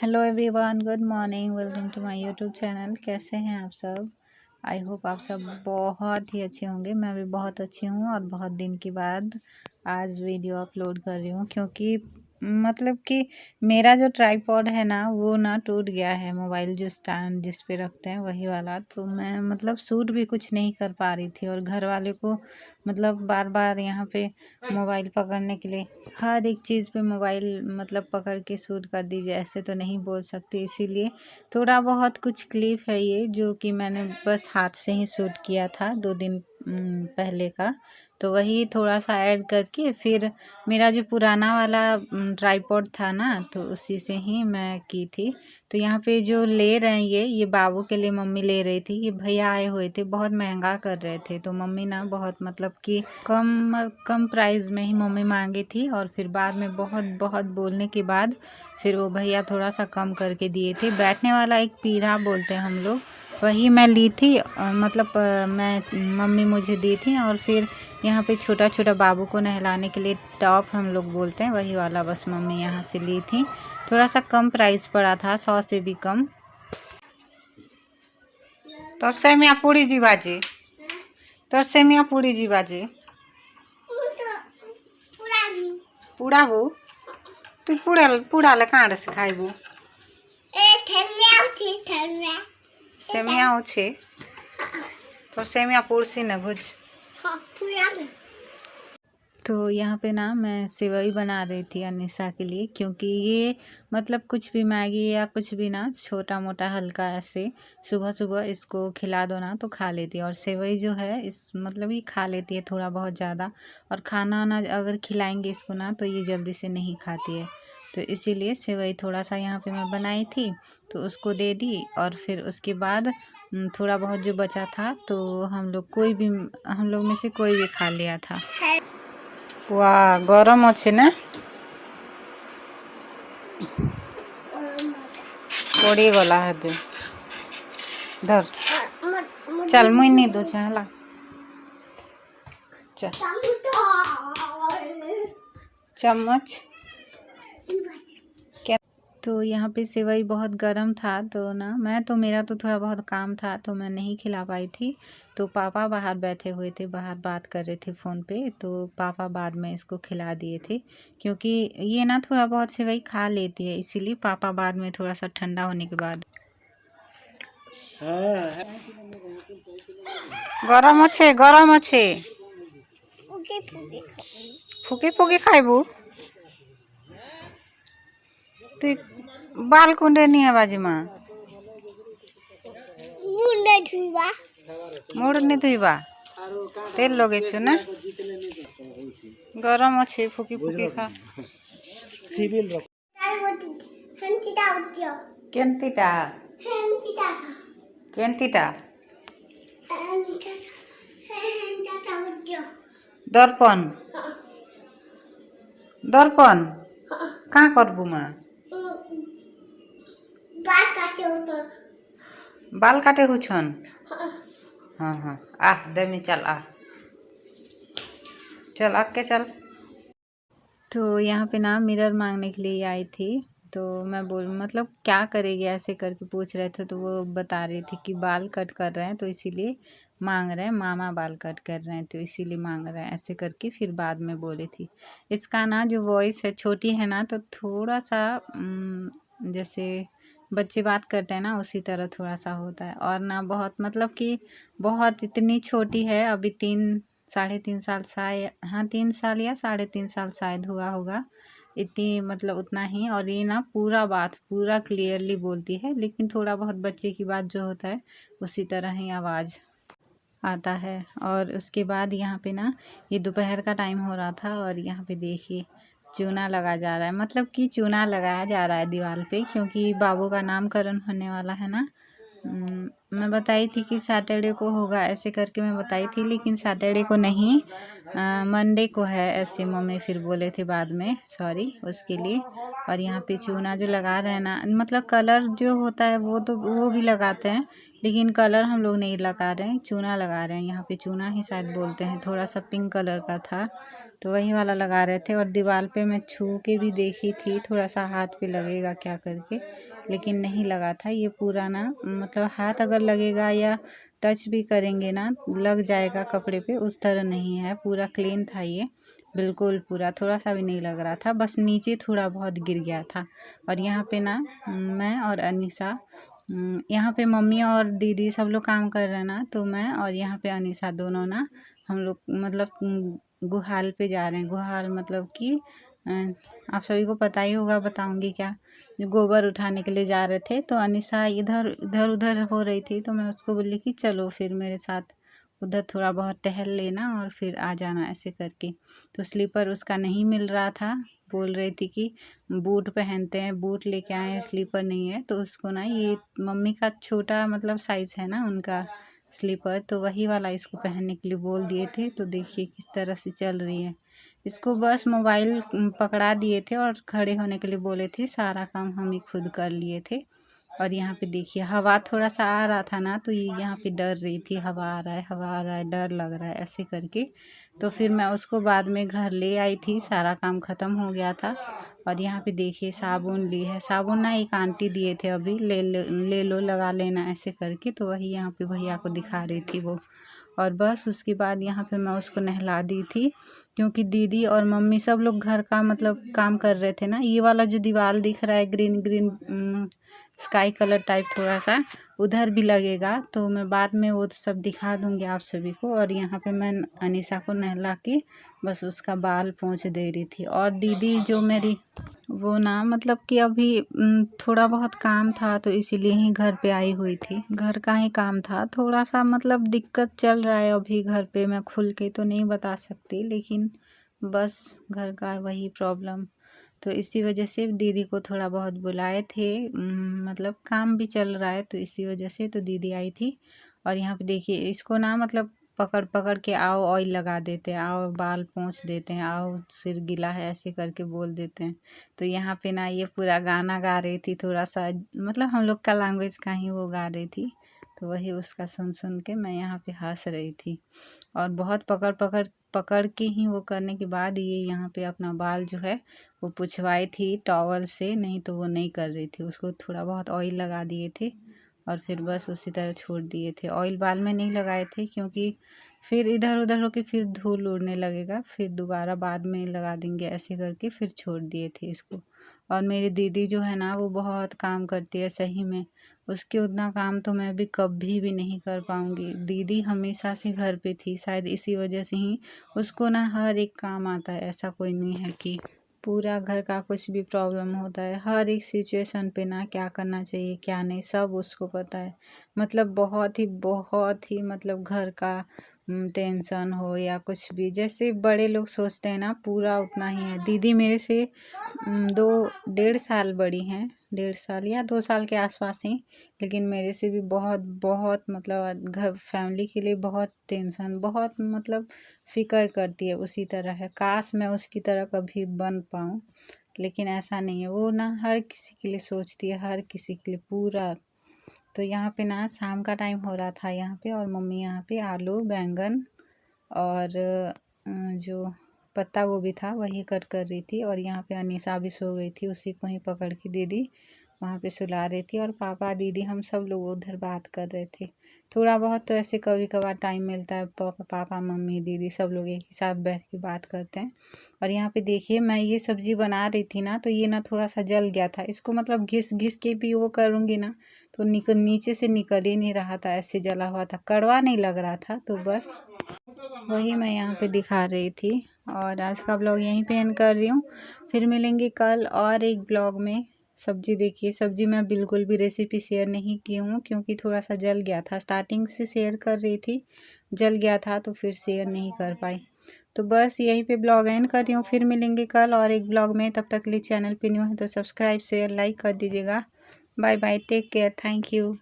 Hello everyone, good morning. Welcome to my YouTube channel. कैसे हैं आप सब? आई होप आप सब बहुत ही अच्छे होंगे। मैं भी बहुत अच्छी हूँ और बहुत दिन के बाद आज वीडियो अपलोड कर रही हूँ, क्योंकि मतलब कि मेरा जो ट्राइपॉड है ना, वो ना टूट गया है। मोबाइल जो स्टैंड जिस पे रखते हैं वही वाला, तो मैं मतलब शूट भी कुछ नहीं कर पा रही थी। और घर वाले को मतलब बार बार यहाँ पे मोबाइल पकड़ने के लिए, हर एक चीज़ पे मोबाइल मतलब पकड़ के शूट कर दीजिए, ऐसे तो नहीं बोल सकती। इसीलिए थोड़ा बहुत कुछ क्लिप है ये, जो कि मैंने बस हाथ से ही शूट किया था 2 दिन पहले का। तो वही थोड़ा सा ऐड करके फिर मेरा जो पुराना वाला ट्राइपॉड था ना, तो उसी से ही मैं की थी। तो यहाँ पे जो ले रहे हैं ये बाबू के लिए मम्मी ले रही थी। ये भैया आए हुए थे, बहुत महंगा कर रहे थे, तो मम्मी ना बहुत मतलब कि कम कम प्राइस में ही मम्मी मांगी थी। और फिर बाद में बहुत बहुत बोलने के बाद फिर वो भैया थोड़ा सा कम करके दिए थे। बैठने वाला एक पीढ़ा बोलते हैं हम लोग, वही मैं ली थी। मतलब मैं मम्मी मुझे दी थी। और फिर यहाँ पे छोटा छोटा बाबू को नहलाने के लिए टॉप हम लोग बोलते हैं, वही वाला बस मम्मी यहाँ से ली थी। थोड़ा सा कम प्राइस पड़ा था, 100 से भी कम। तोर सेमिया पूरी जी बाजे, तोर सेमिया पूरी जी बाजे पुड़ाबू। तू पुड़ाले काँड से खाइबू? सेमिया छे तोर सेमिया पुड़सी न भुज। तो यहाँ पे ना मैं सेवई बना रही थी अनिशा के लिए, क्योंकि ये मतलब कुछ भी मैगी या कुछ भी ना, छोटा मोटा हल्का ऐसे सुबह सुबह इसको खिला दो ना तो खा लेती है। और सेवई जो है इस मतलब ये खा लेती है थोड़ा बहुत ज़्यादा। और खाना वाना अगर खिलाएंगे इसको ना तो ये जल्दी से नहीं खाती है। तो इसीलिए सेवई थोड़ा सा यहाँ पे मैं बनाई थी, तो उसको दे दी। और फिर उसके बाद थोड़ा बहुत जो बचा था तो हम लोग में से कोई भी खा लिया था। वाह, गरम अच्छे ना, पड़ी गला है दे धर। चल मुई नहीं दो चला चम्मच। तो यहाँ पे सेवई बहुत गर्म था, तो ना मेरा तो थोड़ा बहुत काम था, तो मैं नहीं खिला पाई थी। तो पापा बाहर बैठे हुए थे, बाहर बात कर रहे थे फ़ोन पे, तो पापा बाद में इसको खिला दिए थे। क्योंकि ये ना थोड़ा बहुत सेवई खा लेती है, इसीलिए पापा बाद में थोड़ा सा ठंडा होने के बाद। गरम अच्छे गरम अच्छे फुके फुके खाइबू। तु बाल कुंडे नहीं है बाजी माँ, मुड़ नहीं धुईबा, तेल लगे छु ना। गरम अच्छे फुकी फुकी खा। केंतीटा केंतीटा दर्पण दर्पण कहाँ करबू माँ? बाल काटे हुछन। हाँ हाँ, आ देमी चल, आ चल आके चल। तो यहाँ पे ना मिरर मांगने के लिए आई थी। तो मैं मतलब क्या करेगी ऐसे करके पूछ रहे थे, तो वो बता रही थी कि बाल कट कर रहे हैं तो इसीलिए मांग रहे हैं, मामा बाल कट कर रहे हैं तो इसीलिए मांग रहे हैं, ऐसे करके फिर बाद में बोली थी। इसका ना जो वॉइस है छोटी है ना, तो थोड़ा सा जैसे बच्चे बात करते हैं ना, उसी तरह थोड़ा सा होता है। और ना बहुत मतलब कि बहुत इतनी छोटी है, अभी 3-3.5 साल शायद, हाँ 3 साल या 3.5 साल शायद हुआ होगा, इतनी मतलब उतना ही। और ये ना पूरा बात पूरा क्लियरली बोलती है, लेकिन थोड़ा बहुत बच्चे की बात जो होता है उसी तरह ही आवाज़ आता है। और उसके बाद यहाँ पे ना ये दोपहर का टाइम हो रहा था, और यहाँ पे देखिए चूना लगा जा रहा है, मतलब कि चूना लगाया जा रहा है दीवार पे, क्योंकि बाबू का नामकरण होने वाला है ना। मैं बताई थी कि सैटरडे को होगा, ऐसे करके मैं बताई थी, लेकिन सैटरडे को नहीं, मंडे को है, ऐसे मम्मी फिर बोले थे बाद में, सॉरी उसके लिए। और यहाँ पे चूना जो लगा रहे हैं ना, मतलब कलर जो होता है वो तो वो भी लगाते हैं, लेकिन कलर हम लोग नहीं लगा रहे हैं, चूना लगा रहे हैं। यहाँ पे चूना ही शायद बोलते हैं, थोड़ा सा पिंक कलर का था तो वही वाला लगा रहे थे। और दीवार पे मैं छू के भी देखी थी, थोड़ा सा हाथ पे लगेगा क्या करके, लेकिन नहीं लगा था। ये पूरा ना मतलब हाथ अगर लगेगा या टच भी करेंगे ना लग जाएगा कपड़े पे, उस तरह नहीं है, पूरा क्लीन था ये, बिल्कुल पूरा, थोड़ा सा भी नहीं लग रहा था, बस नीचे थोड़ा बहुत गिर गया था। और यहाँ पे ना मैं और अनीसा, यहाँ पे मम्मी और दीदी सब लोग काम कर रहे हैं ना, तो मैं और यहाँ पे अनीसा दोनों ना हम लोग मतलब गुहाल पे जा रहे हैं। गुहाल मतलब कि आप सभी को पता ही होगा, बताऊंगी क्या, जो गोबर उठाने के लिए जा रहे थे। तो अनीसा इधर इधर उधर हो रही थी, तो मैं उसको बोली कि चलो फिर मेरे साथ उधर थोड़ा बहुत टहल लेना और फिर आ जाना ऐसे करके। तो स्लीपर उसका नहीं मिल रहा था, बोल रही थी कि बूट पहनते हैं, बूट लेके आए हैं, स्लीपर नहीं है। तो उसको ना ये मम्मी का छोटा मतलब साइज़ है ना उनका स्लीपर, तो वही वाला इसको पहनने के लिए बोल दिए थे। तो देखिए किस तरह से चल रही है। इसको बस मोबाइल पकड़ा दिए थे और खड़े होने के लिए बोले थे, सारा काम हम ही खुद कर लिए थे। और यहाँ पे देखिए हवा थोड़ा सा आ रहा था ना, तो ये यहाँ पे डर रही थी, हवा आ रहा है, हवा आ रहा है, डर लग रहा है ऐसे करके। तो फिर मैं उसको बाद में घर ले आई थी, सारा काम ख़त्म हो गया था। और यहाँ पे देखिए साबुन ली है, साबुन ना एक आंटी दिए थे, अभी ले लो लगा लेना ऐसे करके। तो वही यहाँ पे भैया को दिखा रही थी वो। और बस उसके बाद यहाँ पे मैं उसको नहला दी थी, क्योंकि दीदी और मम्मी सब लोग घर का मतलब काम कर रहे थे ना। ये वाला जो दीवार दिख रहा है green green sky colour type थोड़ा सा, उधर भी लगेगा, तो मैं बाद में वो सब दिखा दूंगी आप सभी को। और यहाँ पे मैं अनीसा को नहला के बस उसका बाल पोंछ दे रही थी। और दीदी जो मेरी वो ना मतलब कि अभी थोड़ा बहुत काम था, तो इसीलिए ही घर पे आई हुई थी, घर का ही काम था, थोड़ा सा मतलब दिक्कत चल रहा है अभी घर पे। मैं खुल के तो नहीं बता सकती, लेकिन बस घर का वही प्रॉब्लम, तो इसी वजह से दीदी को थोड़ा बहुत बुलाए थे, मतलब काम भी चल रहा है, तो इसी वजह से तो दीदी आई थी। और यहाँ पे देखिए इसको ना मतलब पकड़ पकड़ के आओ ऑयल लगा देते हैं, आओ बाल पोंछ देते हैं, आओ सिर गीला है ऐसे करके बोल देते हैं। तो यहाँ पे ना ये पूरा गाना गा रही थी, थोड़ा सा मतलब हम लोग का लैंग्वेज का ही वो गा रही थी, तो वही उसका सुन सुन के मैं यहाँ पे हंस रही थी। और बहुत पकड़ पकड़ पकड़ के ही वो करने के बाद ये यहाँ पे अपना बाल जो है वो पुछवाई थी टॉवल से, नहीं तो वो नहीं कर रही थी, उसको थोड़ा बहुत ऑयल लगा दिए थे और फिर बस उसी तरह छोड़ दिए थे। ऑयल बाल में नहीं लगाए थे, क्योंकि फिर इधर उधर होके फिर धूल उड़ने लगेगा, फिर दोबारा बाद में लगा देंगे ऐसे करके, फिर छोड़ दिए थे इसको। और मेरी दीदी जो है ना वो बहुत काम करती है सही में, उसके उतना काम तो मैं भी कभी भी नहीं कर पाऊँगी। दीदी हमेशा से घर पे थी, शायद इसी वजह से ही उसको ना हर एक काम आता है, ऐसा कोई नहीं है कि पूरा घर का कुछ भी प्रॉब्लम होता है, हर एक सिचुएशन पे ना क्या करना चाहिए क्या नहीं सब उसको पता है। मतलब बहुत ही मतलब घर का टेंशन हो या कुछ भी, जैसे बड़े लोग सोचते हैं ना पूरा उतना ही है। दीदी मेरे से 2 1.5 साल बड़ी हैं, 1.5 साल या 2 साल के आसपास ही, लेकिन मेरे से भी बहुत बहुत मतलब घर फैमिली के लिए बहुत टेंशन, बहुत मतलब फ़िक्र करती है, उसी तरह है। काश मैं उसकी तरह कभी बन पाऊँ, लेकिन ऐसा नहीं है, वो ना हर किसी के लिए सोचती है, हर किसी के लिए पूरा। तो यहाँ पे ना शाम का टाइम हो रहा था यहाँ पे, और मम्मी यहाँ पे आलू बैंगन और जो पत्ता गोभी था वही कट कर रही थी। और यहाँ पे अनीसा भी सो गई थी, उसी को ही पकड़ के दीदी वहाँ पे सुला रही थी। और पापा दीदी हम सब लोग उधर बात कर रहे थे। थोड़ा बहुत तो ऐसे कभी कभार टाइम मिलता है, पापा मम्मी दीदी सब लोग एक ही साथ बैठ के बात करते हैं। और यहाँ पे देखिए मैं ये सब्ज़ी बना रही थी ना, तो ये ना थोड़ा सा जल गया था, इसको मतलब घिस घिस के भी वो करूँगी ना तो नीचे से निकल ही नहीं रहा था, ऐसे जला हुआ था, कड़वा नहीं लग रहा था। तो बस वही मैं यहाँ पे दिखा रही थी। और आज का ब्लॉग यहीं पे एंड कर रही हूँ, फिर मिलेंगे कल और एक ब्लॉग में। सब्जी देखिए, सब्जी मैं बिल्कुल भी रेसिपी शेयर नहीं की हूँ, क्योंकि थोड़ा सा जल गया था, स्टार्टिंग से शेयर कर रही थी, जल गया था तो फिर शेयर नहीं कर पाई। तो बस यहीं पे ब्लॉग एंड कर रही हूँ, फिर मिलेंगे कल और एक ब्लॉग में। तब तक के लिए चैनल पे न्यू है तो सब्सक्राइब शेयर लाइक कर दीजिएगा। Bye bye, take care, thank you.